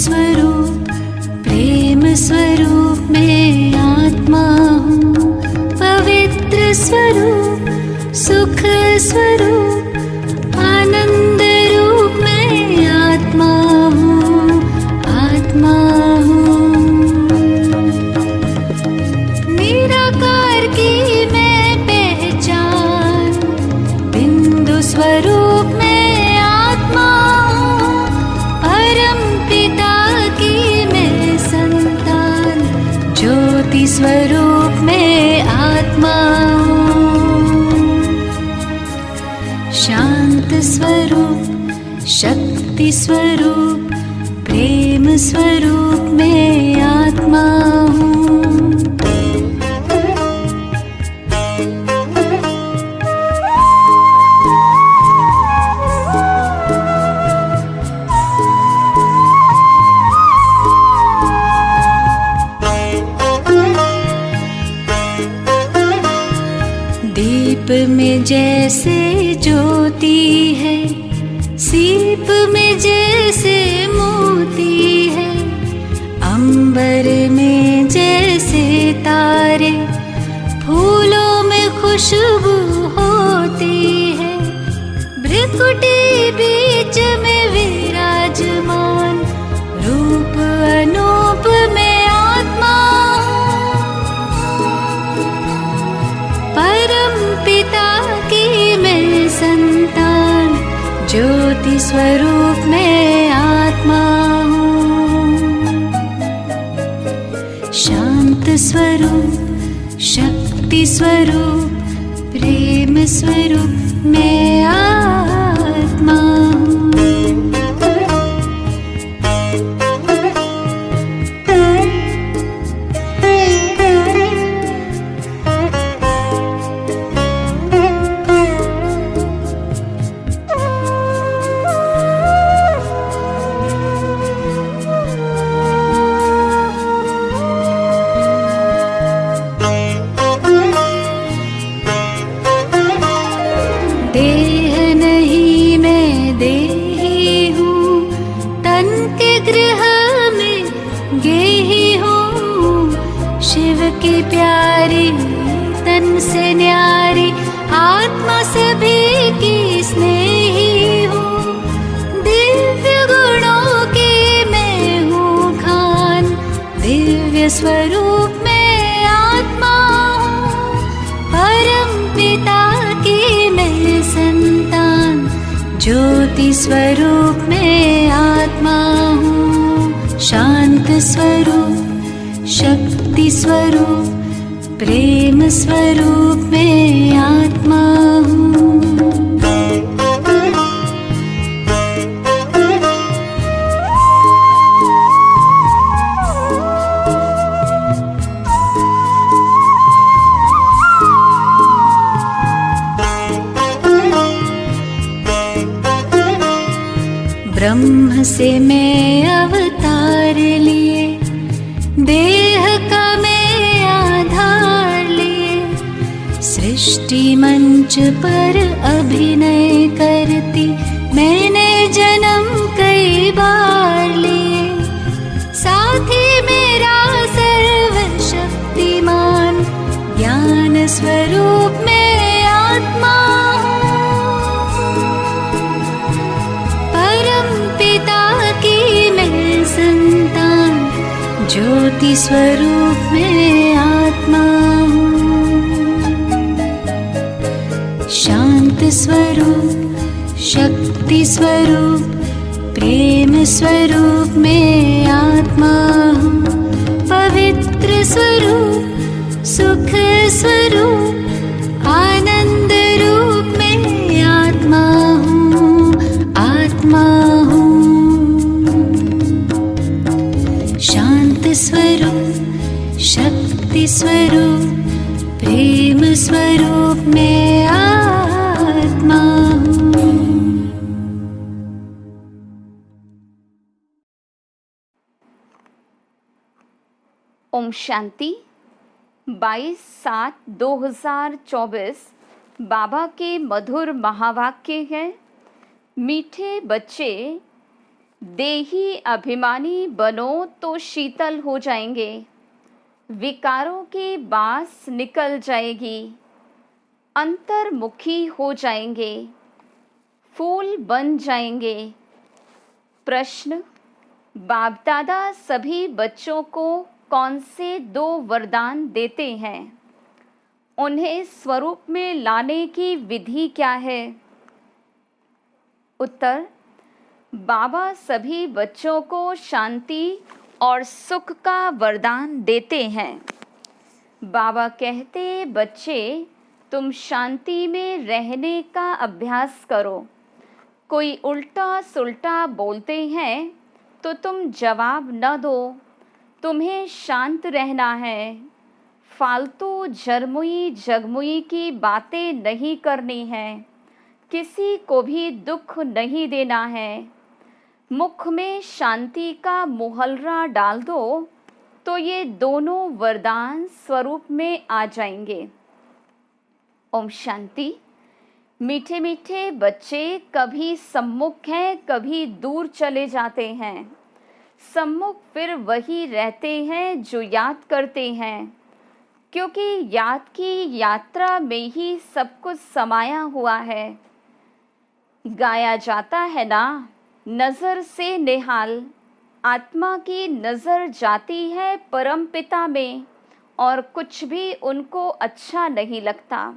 स्वरूप प्रेम स्वरूप मैं आत्मा हूँ। पवित्र स्वरूप सुख स्वरूप आनंद रूप मैं आत्मा हूँ, आत्मा हूँ। निराकार की मैं पहचान, बिंदु स्वरूप मैं आत्मा हूँ। परम पिता की मैं संतान, ज्योति स्वरूप मैं आत्मा हूँ। शांत स्वरूप शक्ति स्वरूप प्रेम स्वरूप मैं आत्मा हूँ। दीप में जैसे ज्योति है, सीप में जैसे मोती है, अंबर में जैसे तारे, फूलों में खुशबू होती है। भ्रिकुटी बीच में विराजमान, रूप अनूप में आत्मा हूँ। परम पिता की मैं संतान, ज्योति स्वरूप मैं आत्मा हूँ। शांत स्वरूप शक्ति स्वरूप प्रेम स्वरूप मैं आत्मा हूँ। देह नहीं मैं देही हूँ, तन के गृह में गेही हूँ। शिव की प्यारी तन से न्यारी, आत्मा सभी की स्नेही हूँ। दिव्य गुणों की मैं हूँ खान, दिव्य स्वरूप मैं आत्मा हूँ। परम पिता की मैं संतान, ज्योति स्वरूप मैं आत्मा हूँ। शांत स्वरूप शक्ति स्वरूप प्रेम स्वरूप मैं आत्मा हूँ। ब्रह्म से मैं अवतार लिए, देह का मैं आधार लिए। सृष्टि मंच पर अभिनय करती मैंने जन्म कई बार लिए। साथी मेरा सर्वशक्तिमान, ज्ञान स्वरूप मैं आत्मा ज्योति स्वरूप मैं आत्मा हूँ। शांत स्वरूप शक्ति स्वरूप प्रेम स्वरूप मैं आत्मा हूँ। पवित्र स्वरूप सुख स्वरूप आनंद रूप मैं आत्मा हूँ, आत्मा हूँ। शांत स्वरूप शक्ति स्वरूप प्रेम स्वरूप मैं आत्मा हूँ। ओम शांति। 22/7/2024 बाबा के मधुर महावाक्य है। मीठे बच्चे, देही अभिमानी बनो तो शीतल हो जाएंगे, विकारों की बास निकल जाएगी, अंतर्मुखी हो जाएंगे, फूल बन जाएंगे। प्रश्न: बाप दादा सभी बच्चों को कौन से 2 वरदान देते हैं? उन्हें स्वरूप में लाने की विधि क्या है? उत्तर: बाबा सभी बच्चों को शांति और सुख का वरदान देते हैं। बाबा कहते, बच्चे तुम शांति में रहने का अभ्यास करो। कोई उल्टा सुल्टा बोलते हैं तो तुम जवाब न दो, तुम्हें शांत रहना है। फालतू झरमुई जगमुई की बातें नहीं करनी है, किसी को भी दुख नहीं देना है। मुख में शांति का मुहल्ला डाल दो तो ये दोनों वरदान स्वरूप में आ जाएंगे। ओम शांति। मीठे मीठे बच्चे कभी सम्मुख हैं, कभी दूर चले जाते हैं। सम्मुख फिर वही रहते हैं जो याद करते हैं, क्योंकि याद की यात्रा में ही सब कुछ समाया हुआ है। गाया जाता है ना, नज़र से निहाल, आत्मा की नज़र जाती है परम पिता में और कुछ भी उनको अच्छा नहीं लगता।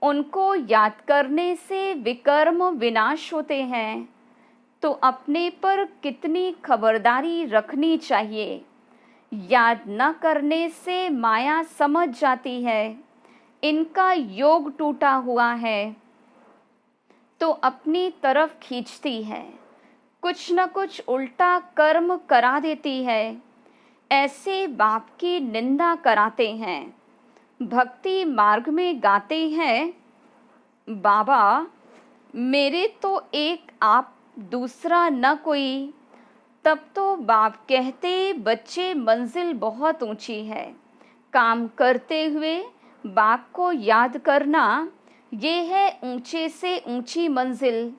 उनको याद करने से विकर्म विनाश होते हैं, तो अपने पर कितनी खबरदारी रखनी चाहिए। याद न करने से माया समझ जाती है इनका योग टूटा हुआ है, तो अपनी तरफ खींचती है, कुछ न कुछ उल्टा कर्म करा देती है। ऐसे बाप की निंदा कराते हैं। भक्ति मार्ग में गाते हैं, बाबा मेरे तो एक आप दूसरा न कोई। तब तो बाप कहते, बच्चे मंजिल बहुत ऊंची है। काम करते हुए बाप को याद करना, ये है ऊंचे से ऊंची मंजिल।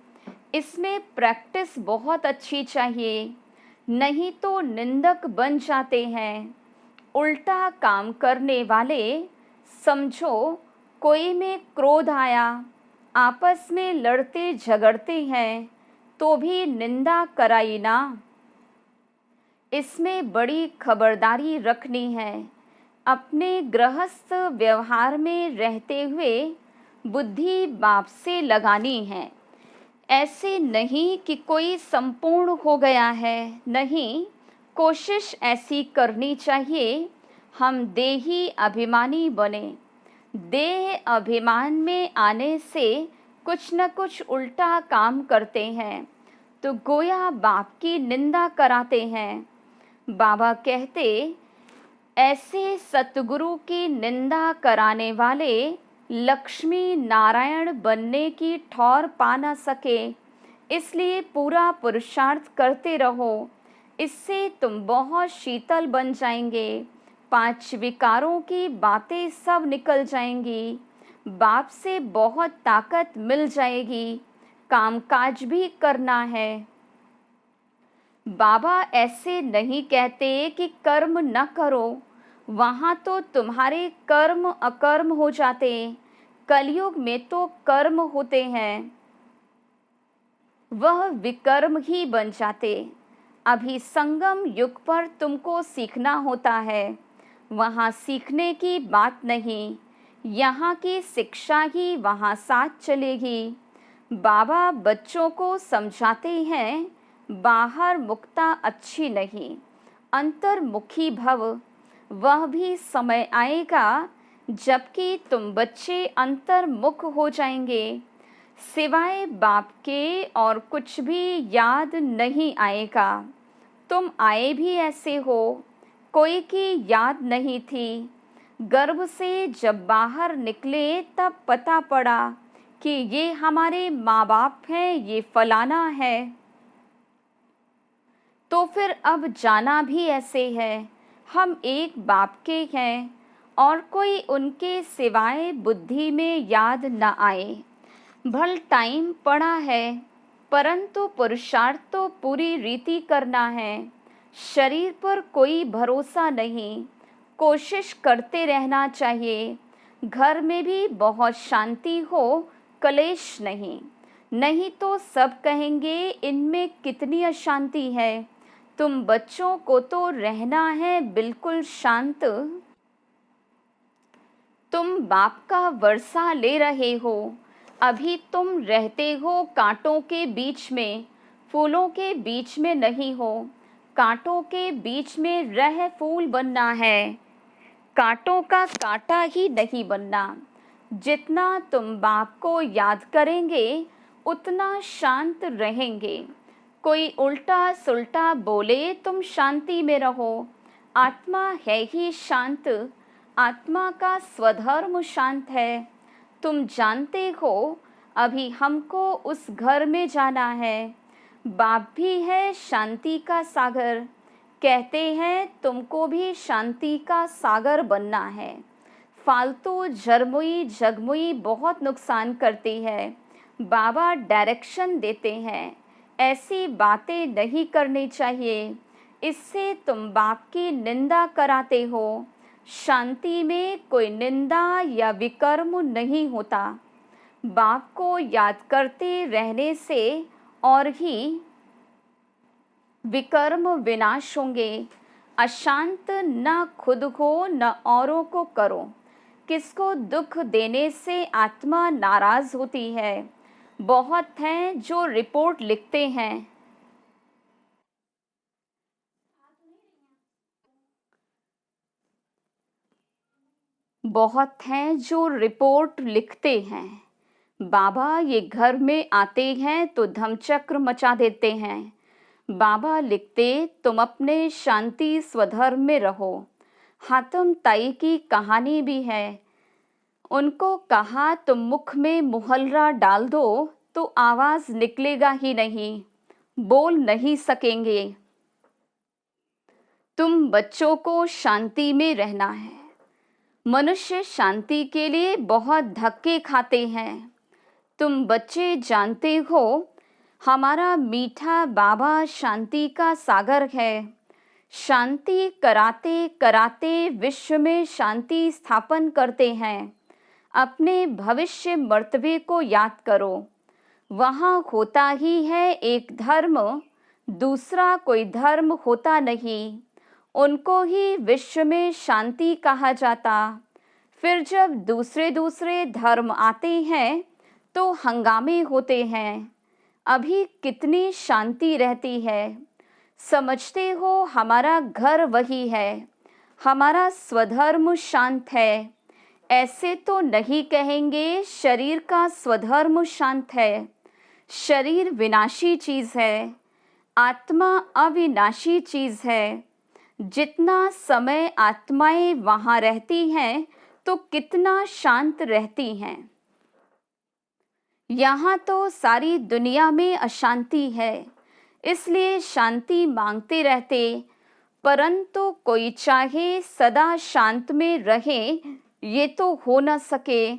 इसमें प्रैक्टिस बहुत अच्छी चाहिए, नहीं तो निंदक बन जाते हैं। उल्टा काम करने वाले, समझो कोई में क्रोध आया, आपस में लड़ते झगड़ते हैं तो भी निंदा कराई ना। इसमें बड़ी खबरदारी रखनी है। अपने गृहस्थ व्यवहार में रहते हुए बुद्धि बाप से लगानी है। ऐसे नहीं कि कोई संपूर्ण हो गया है, नहीं, कोशिश ऐसी करनी चाहिए हम देही अभिमानी बने। देह अभिमान में आने से कुछ न कुछ उल्टा काम करते हैं तो गोया बाप की निंदा कराते हैं। बाबा कहते, ऐसे सतगुरु की निंदा कराने वाले लक्ष्मी नारायण बनने की ठौर पा न सके, इसलिए पूरा पुरुषार्थ करते रहो। इससे तुम बहुत शीतल बन जाएंगे। 5 विकारों की बातें सब निकल जाएंगी। बाप से बहुत ताकत मिल जाएगी। कामकाज भी करना है। बाबा ऐसे नहीं कहते कि कर्म न करो, वहाँ तो तुम्हारे कर्म अकर्म हो जाते। कलयुग में तो कर्म होते हैं, वह विकर्म ही बन जाते। अभी संगम युग पर तुमको सीखना होता है, वहाँ सीखने की बात नहीं, यहाँ की शिक्षा ही वहाँ साथ चलेगी। बाबा बच्चों को समझाते हैं, बाहर मुक्ता अच्छी नहीं, अंतर्मुखी भव। वह भी समय आएगा जबकि तुम बच्चे अंतर्मुख हो जाएंगे। सिवाय बाप के और कुछ भी याद नहीं आएगा। तुम आए भी ऐसे हो, कोई की याद नहीं थी। गर्भ से जब बाहर निकले तब पता पड़ा कि ये हमारे माँ बाप हैं, ये फलाना है। तो फिर अब जाना भी ऐसे है, हम एक बाप के हैं और कोई उनके सिवाय बुद्धि में याद न आए। भल टाइम पड़ा है, परंतु पुरुषार्थ तो पूरी रीति करना है। शरीर पर कोई भरोसा नहीं, कोशिश करते रहना चाहिए। घर में भी बहुत शांति हो, कलेश नहीं, नहीं तो सब कहेंगे इनमें कितनी अशांति है। तुम बच्चों को तो रहना है बिल्कुल शांत। तुम बाप का वर्षा ले रहे हो। अभी तुम रहते हो कांटों के बीच में, फूलों के बीच में नहीं हो। कांटों के बीच में रह फूल बनना है, कांटों का कांटा ही नहीं बनना। जितना तुम बाप को याद करेंगे उतना शांत रहेंगे। कोई उल्टा सुल्टा बोले तुम शांति में रहो। आत्मा है ही शांत, आत्मा का स्वधर्म शांत है। तुम जानते हो अभी हमको उस घर में जाना है। बाप भी है शांति का सागर, कहते हैं तुमको भी शांति का सागर बनना है। फालतू झरमुई जगमुई बहुत नुकसान करती है। बाबा डायरेक्शन देते हैं, ऐसी बातें नहीं करनी चाहिए, इससे तुम बाप की निंदा कराते हो। शांति में कोई निंदा या विकर्म नहीं होता। बाप को याद करते रहने से और ही विकर्म विनाश होंगे। अशांत न खुद हो न औरों को करो। किसको दुख देने से आत्मा नाराज होती है। बहुत हैं जो रिपोर्ट लिखते हैं, बहुत हैं जो रिपोर्ट लिखते हैं। बाबा ये घर में आते हैं तो धमचक्र मचा देते हैं। बाबा लिखते तुम अपने शांति स्वधर्म में रहो। हातम ताई की कहानी भी है। उनको कहा तुम मुख में मुहल्ला डाल दो तो आवाज निकलेगा ही नहीं, बोल नहीं सकेंगे। तुम बच्चों को शांति में रहना है। मनुष्य शांति के लिए बहुत धक्के खाते हैं। तुम बच्चे जानते हो हमारा मीठा बाबा शांति का सागर है। शांति कराते कराते विश्व में शांति स्थापन करते हैं। अपने भविष्य मर्तबे को याद करो। वहाँ होता ही है एक धर्म, दूसरा कोई धर्म होता नहीं। उनको ही विश्व में शांति कहा जाता। फिर जब दूसरे दूसरे धर्म आते हैं तो हंगामे होते हैं। अभी कितनी शांति रहती है। समझते हो हमारा घर वही है, हमारा स्वधर्म शांत है। ऐसे तो नहीं कहेंगे शरीर का स्वधर्म शांत है। शरीर विनाशी चीज है, आत्मा अविनाशी चीज है। जितना समय आत्माएं वहाँ रहती हैं तो कितना शांत रहती हैं। यहाँ तो सारी दुनिया में अशांति है, इसलिए शांति मांगते रहते। परंतु कोई चाहे सदा शांत में रहे ये तो हो न सके।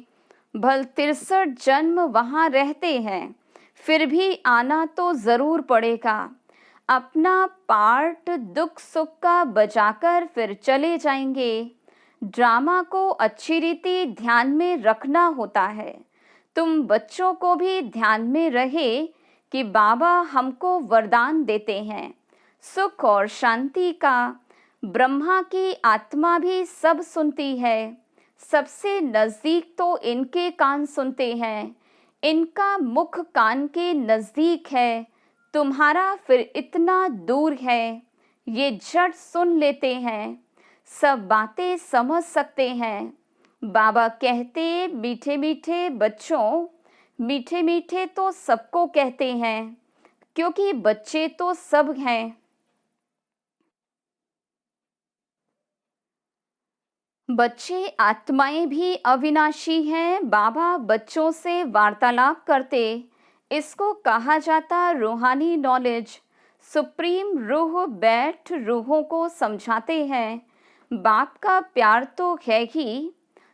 भल 63 जन्म वहाँ रहते हैं, फिर भी आना तो ज़रूर पड़ेगा। अपना पार्ट दुख सुख का बजाकर फिर चले जाएंगे। ड्रामा को अच्छी रीति ध्यान में रखना होता है। तुम बच्चों को भी ध्यान में रहे कि बाबा हमको वरदान देते हैं सुख और शांति का। ब्रह्मा की आत्मा भी सब सुनती है। सबसे नज़दीक तो इनके कान सुनते हैं। इनका मुख कान के नज़दीक है, तुम्हारा फिर इतना दूर है। ये झट सुन लेते हैं, सब बातें समझ सकते हैं। बाबा कहते मीठे मीठे बच्चों, मीठे मीठे तो सबको कहते हैं, क्योंकि बच्चे तो सब हैं। बच्चे आत्माएं भी अविनाशी हैं। बाबा बच्चों से वार्तालाप करते, इसको कहा जाता रूहानी नॉलेज। सुप्रीम रूह बैठ रूहों को समझाते हैं। बाप का प्यार तो है ही,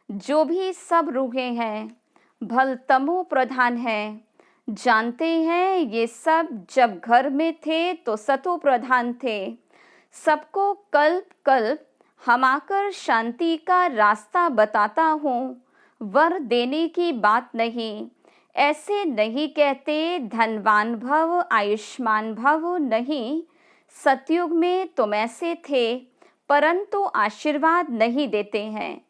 जो भी सब रूहें हैं भल तमो प्रधान है। जानते हैं ये सब जब घर में थे तो सतो प्रधान थे। सबको कल्प कल्प हम आकर शांति का रास्ता बताता हूँ, वर देने की बात नहीं। ऐसे नहीं कहते धनवान भव आयुष्मान भव, नहीं। सतयुग में तुम ऐसे थे, परंतु आशीर्वाद नहीं देते हैं।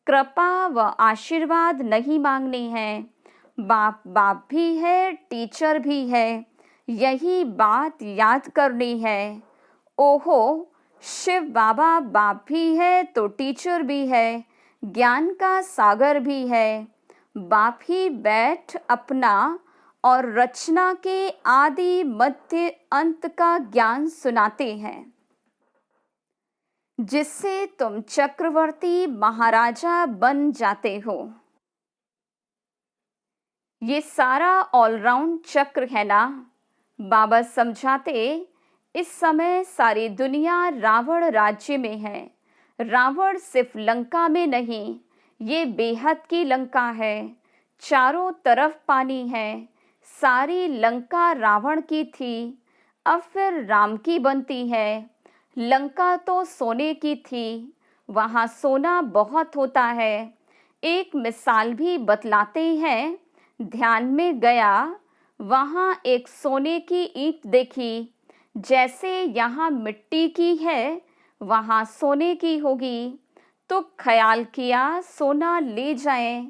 कृपा व आशीर्वाद नहीं मांगने हैं। बाप बाप भी है, टीचर भी है, यही बात याद करनी है। ओहो, शिव बाबा बाप भी है तो टीचर भी है, ज्ञान का सागर भी है। बाप ही बैठ अपना और रचना के आदि मध्य अंत का ज्ञान सुनाते हैं, जिससे तुम चक्रवर्ती महाराजा बन जाते हो। ये सारा ऑलराउंड चक्र है ना। बाबा समझाते, इस समय सारी दुनिया रावण राज्य में है। रावण सिर्फ लंका में नहीं, ये बेहद की लंका है। चारों तरफ पानी है। सारी लंका रावण की थी, अब फिर राम की बनती है। लंका तो सोने की थी, वहाँ सोना बहुत होता है। एक मिसाल भी बतलाते हैं। ध्यान में गया, वहाँ एक सोने की ईंट देखी। जैसे यहाँ मिट्टी की है, वहाँ सोने की होगी। तो ख्याल किया सोना ले जाएं।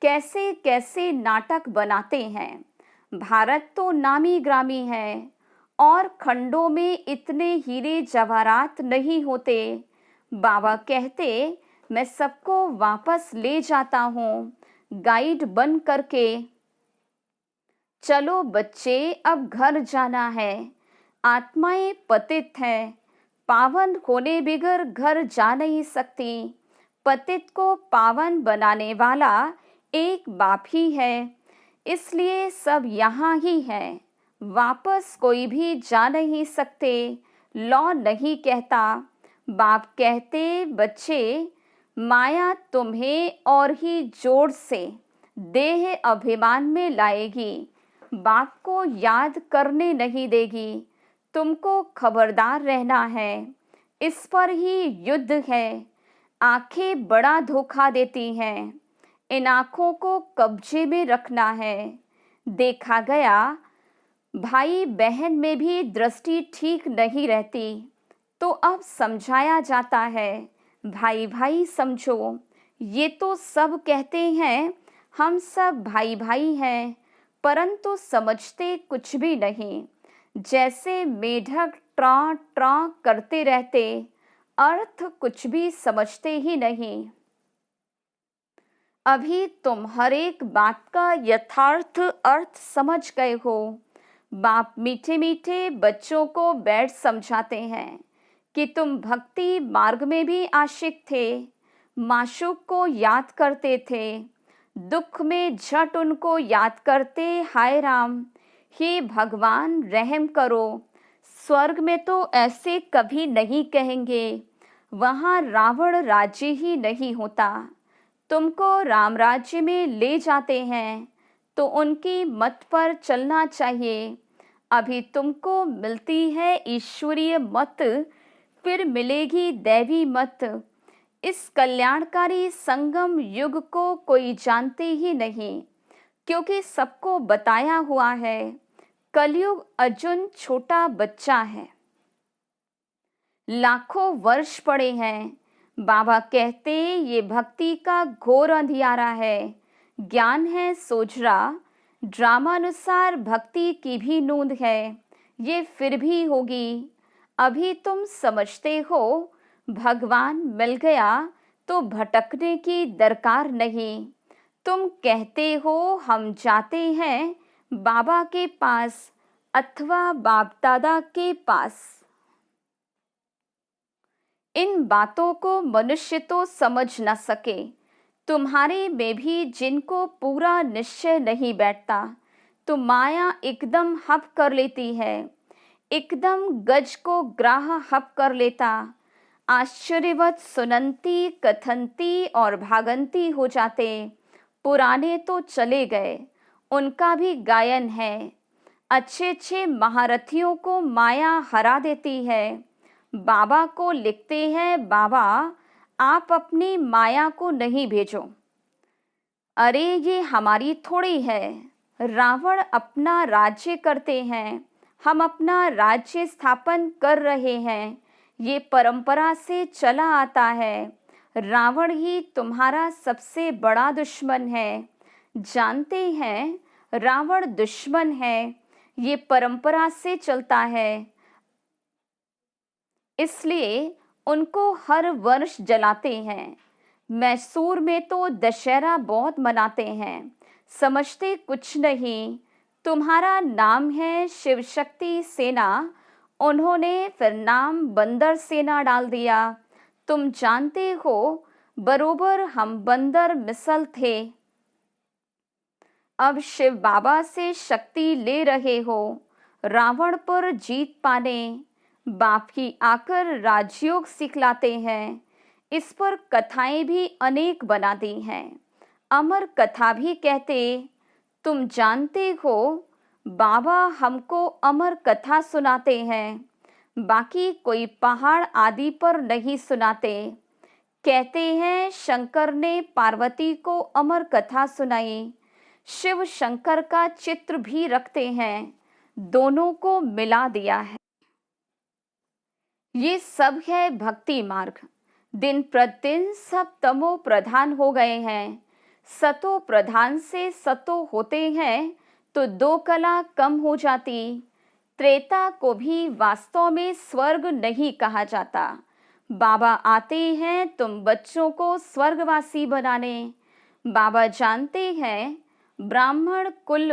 कैसे कैसे नाटक बनाते हैं। भारत तो नामी ग्रामी है, और खंडों में इतने हीरे जवाहरात नहीं होते। बाबा कहते, मैं सबको वापस ले जाता हूँ गाइड बन करके। चलो बच्चे, अब घर जाना है। आत्माएं पतित हैं, पावन होने बिगर घर जा नहीं सकती। पतित को पावन बनाने वाला एक बाप ही है, इसलिए सब यहाँ ही है। वापस कोई भी जा नहीं सकते, लॉ नहीं कहता। बाप कहते, बच्चे, माया तुम्हें और ही जोर से देह अभिमान में लाएगी, बाप को याद करने नहीं देगी। तुमको खबरदार रहना है, इस पर ही युद्ध है। आंखें बड़ा धोखा देती हैं, इन आँखों को कब्जे में रखना है। देखा गया भाई बहन में भी दृष्टि ठीक नहीं रहती, तो अब समझाया जाता है, भाई भाई समझो। ये तो सब कहते हैं हम सब भाई भाई हैं, परंतु समझते कुछ भी नहीं। जैसे मेढक ट्रा ट्रा करते रहते, अर्थ कुछ भी समझते ही नहीं। अभी तुम हर एक बात का यथार्थ अर्थ समझ गए हो। बाप मीठे मीठे बच्चों को बैठ समझाते हैं कि तुम भक्ति मार्ग में भी आशिक थे, माशूक को याद करते थे। दुख में झट उनको याद करते, हाय राम, हे भगवान रहम करो। स्वर्ग में तो ऐसे कभी नहीं कहेंगे, वहाँ रावण राज्य ही नहीं होता। तुमको राम राज्य में ले जाते हैं तो उनकी मत पर चलना चाहिए। अभी तुमको मिलती है ईश्वरीय मत, फिर मिलेगी दैवी मत। इस कल्याणकारी संगम युग को कोई जानते ही नहीं, क्योंकि सबको बताया हुआ है। कलयुग अर्जुन छोटा बच्चा है, लाखों वर्ष पड़े हैं। बाबा कहते, ये भक्ति का घोर अंधियारा है, ज्ञान है सोजरा। ड्रामानुसार भक्ति की भी नूंद है, ये फिर भी होगी। अभी तुम समझते हो भगवान मिल गया तो भटकने की दरकार नहीं। तुम कहते हो हम जाते हैं बाबा के पास अथवा बाप दादा के पास। इन बातों को मनुष्य तो समझ न सके। तुम्हारे में भी जिनको पूरा निश्चय नहीं बैठता, तो माया एकदम हप कर लेती है, एकदम गज को ग्राह हप कर लेता। आश्चर्यवत सुनंती कथनती और भागंती हो जाते। पुराने तो चले गए, उनका भी गायन है। अच्छे अच्छे महारथियों को माया हरा देती है। बाबा को लिखते हैं, बाबा आप अपनी माया को नहीं भेजो। अरे ये हमारी थोड़ी है। रावण अपना राज्य करते हैं, हम अपना राज्य स्थापन कर रहे हैं। ये परंपरा से चला आता है। रावण ही तुम्हारा सबसे बड़ा दुश्मन है। जानते हैं रावण दुश्मन है, ये परंपरा से चलता है, इसलिए उनको हर वर्ष जलाते हैं। मैसूर में तो दशहरा बहुत मनाते हैं, समझते कुछ नहीं। तुम्हारा नाम है शिव शक्ति सेना, उन्होंने फिर नाम बंदर सेना डाल दिया। तुम जानते हो बरोबर हम बंदर मिसल थे। अब शिव बाबा से शक्ति ले रहे हो रावण पर जीत पाने। बाप ही आकर राजयोग सिखलाते हैं। इस पर कथाएं भी अनेक बना दी हैं, अमर कथा भी कहते। तुम जानते हो बाबा हमको अमर कथा सुनाते हैं, बाकी कोई पहाड़ आदि पर नहीं सुनाते। कहते हैं शंकर ने पार्वती को अमर कथा सुनाई। शिव शंकर का चित्र भी रखते हैं, दोनों को मिला दिया है। ये सब है भक्ति मार्ग। दिन प्रतिदिन सब तमो प्रधान हो गए हैं। सतो प्रधान से सतो होते हैं तो दो कला कम हो जाती। त्रेता को भी वास्तव में स्वर्ग नहीं कहा जाता। बाबा आते हैं तुम बच्चों को स्वर्गवासी बनाने। बाबा जानते हैं ब्राह्मण कुल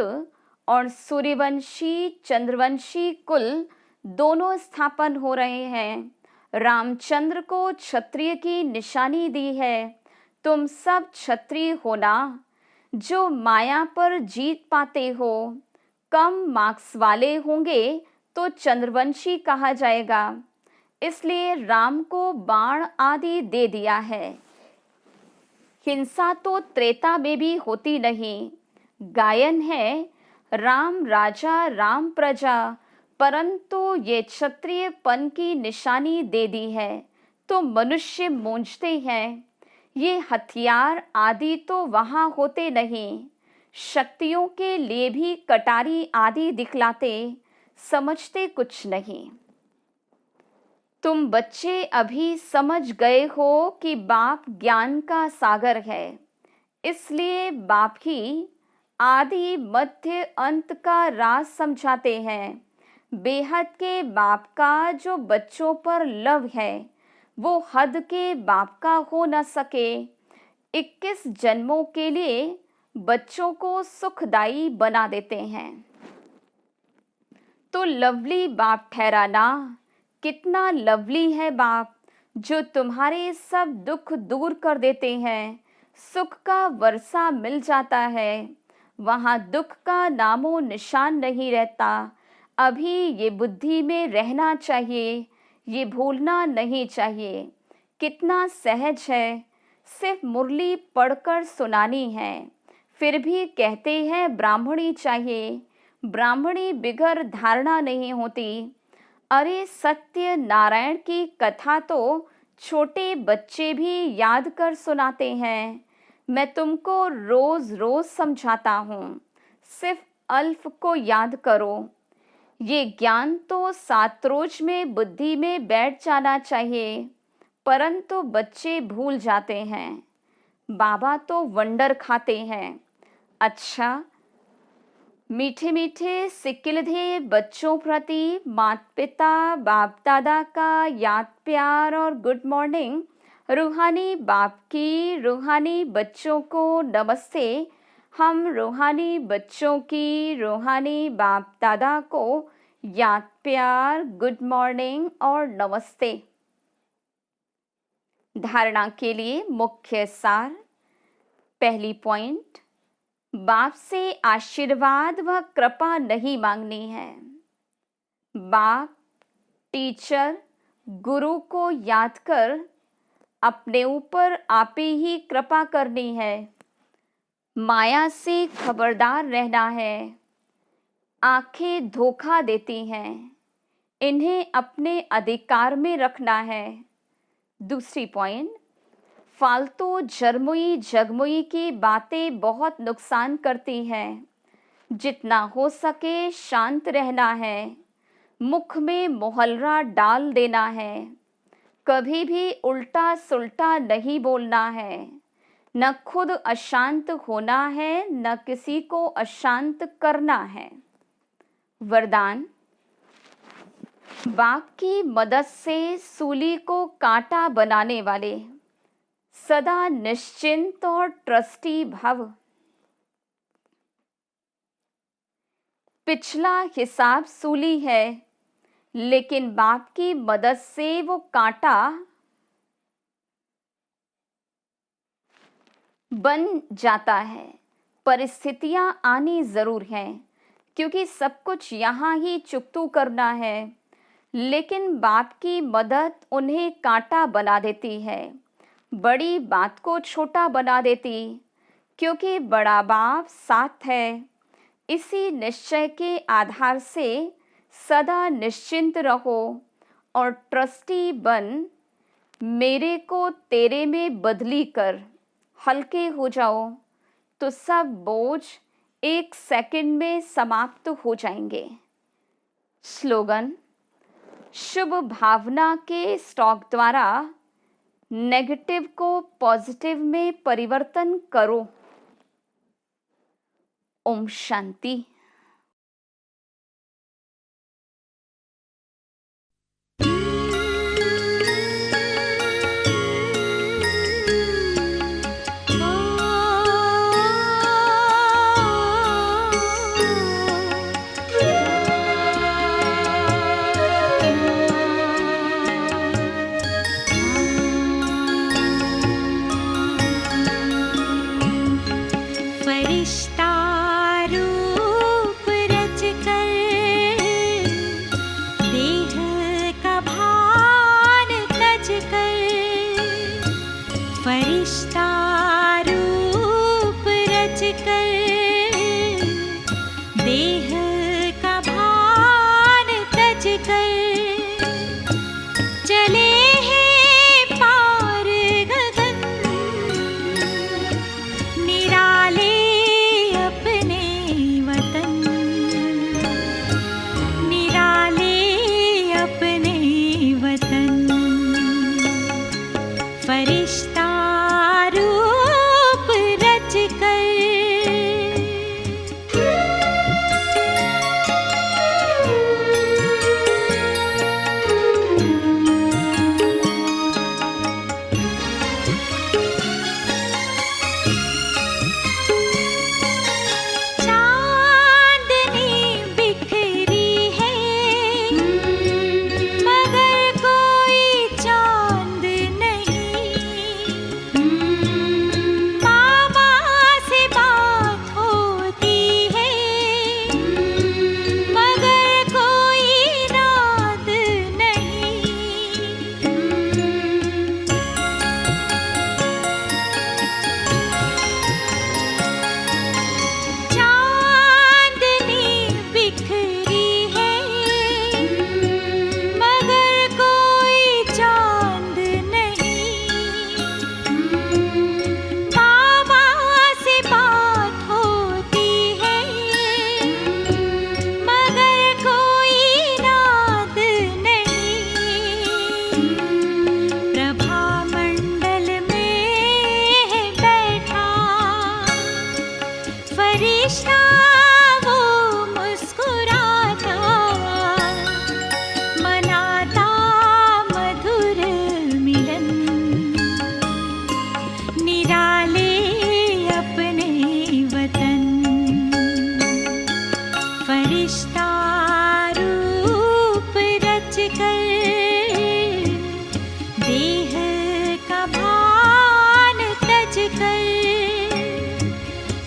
और सूर्यवंशी चंद्रवंशी कुल दोनों स्थापन हो रहे हैं। रामचंद्र को क्षत्रिय की निशानी दी है। तुम सब क्षत्रिय हो ना, जो माया पर जीत पाते हो। कम मार्क्स वाले होंगे तो चंद्रवंशी कहा जाएगा, इसलिए राम को बाण आदि दे दिया है। हिंसा तो त्रेता में भी होती नहीं। गायन है राम राजा राम प्रजा, परंतु ये क्षत्रियपन की निशानी दे दी है तो मनुष्य मूंझते हैं। ये हथियार आदि तो वहाँ होते नहीं। शक्तियों के लिए भी कटारी आदि दिखलाते, समझते कुछ नहीं। तुम बच्चे अभी समझ गए हो कि बाप ज्ञान का सागर है, इसलिए बाप ही आदि मध्य अंत का राज समझाते हैं। बेहद के बाप का जो बच्चों पर लव है वो हद के बाप का हो न सके। 21 जन्मों के लिए बच्चों को सुखदाई बना देते हैं। तो लवली बाप ठहराना, कितना लवली है बाप, जो तुम्हारे सब दुख दूर कर देते हैं। सुख का वर्षा मिल जाता है, वहाँ दुख का नामो निशान नहीं रहता। अभी ये बुद्धि में रहना चाहिए, ये भूलना नहीं चाहिए। कितना सहज है, सिर्फ मुरली पढ़कर सुनानी है, फिर भी कहते हैं ब्राह्मणी चाहिए। ब्राह्मणी बिगर धारणा नहीं होती। अरे सत्य नारायण की कथा तो छोटे बच्चे भी याद कर सुनाते हैं। मैं तुमको रोज रोज समझाता हूँ, सिर्फ अल्फ को याद करो। ये ज्ञान तो 7 रोज में बुद्धि में बैठ जाना चाहिए, परंतु बच्चे भूल जाते हैं। बाबा तो वंडर खाते हैं। अच्छा, मीठे मीठे सिक्किलधे बच्चों प्रति माता पिता बाप दादा का याद प्यार और गुड मॉर्निंग। रूहानी बाप की रूहानी बच्चों को नमस्ते। हम रूहानी बच्चों की रूहानी बाप दादा को याद प्यार गुड मॉर्निंग और नमस्ते। धारणा के लिए मुख्य सार। पहली पॉइंट, बाप से आशीर्वाद व कृपा नहीं मांगनी है। बाप, टीचर, गुरु को याद कर अपने ऊपर आप ही कृपा करनी है। माया से खबरदार रहना है। आंखें धोखा देती हैं, इन्हें अपने अधिकार में रखना है। दूसरी पॉइंट, फालतू झरमुई जगमुई की बातें बहुत नुकसान करती हैं। जितना हो सके शांत रहना है। मुख में मोहल्ला डाल देना है। कभी भी उल्टा सुल्टा नहीं बोलना है। न खुद अशांत होना है, न किसी को अशांत करना है। वरदान, बाघ की मदद से सूली को कांटा बनाने वाले सदा निश्चिंत और ट्रस्टी भव। पिछला हिसाब सूली है, लेकिन बाघ की मदद से वो कांटा बन जाता है। परिस्थितियां आनी जरूर हैं, क्योंकि सब कुछ यहाँ ही चुकतू करना है, लेकिन बाप की मदद उन्हें कांटा बना देती है, बड़ी बात को छोटा बना देती, क्योंकि बड़ा बाप साथ है। इसी निश्चय के आधार से सदा निश्चिंत रहो और ट्रस्टी बन मेरे को तेरे में बदली कर हल्के हो जाओ, तो सब बोझ 1 सेकंड में समाप्त हो जाएंगे। स्लोगन, शुभ भावना के स्टॉक द्वारा नेगेटिव को पॉजिटिव में परिवर्तन करो। ओम शांति।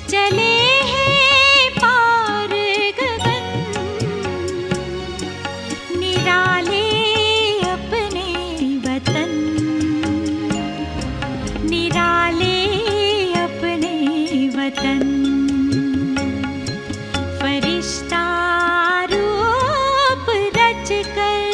चले हैं वतन फरिश्ता रूप रच कर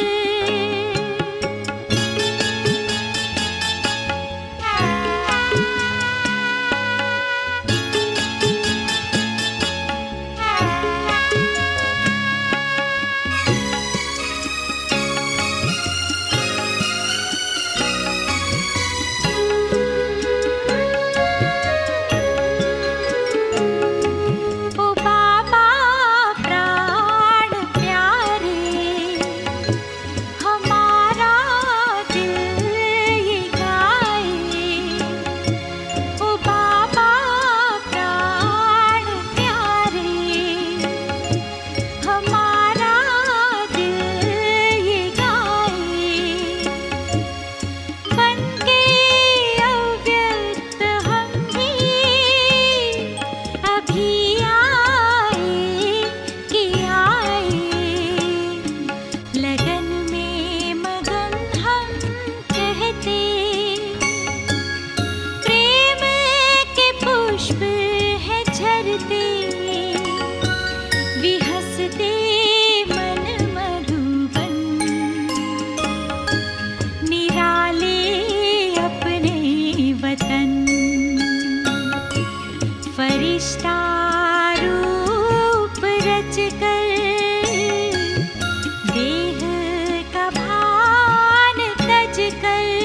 फरिश्ता रूप रच कर देह का भान तज कर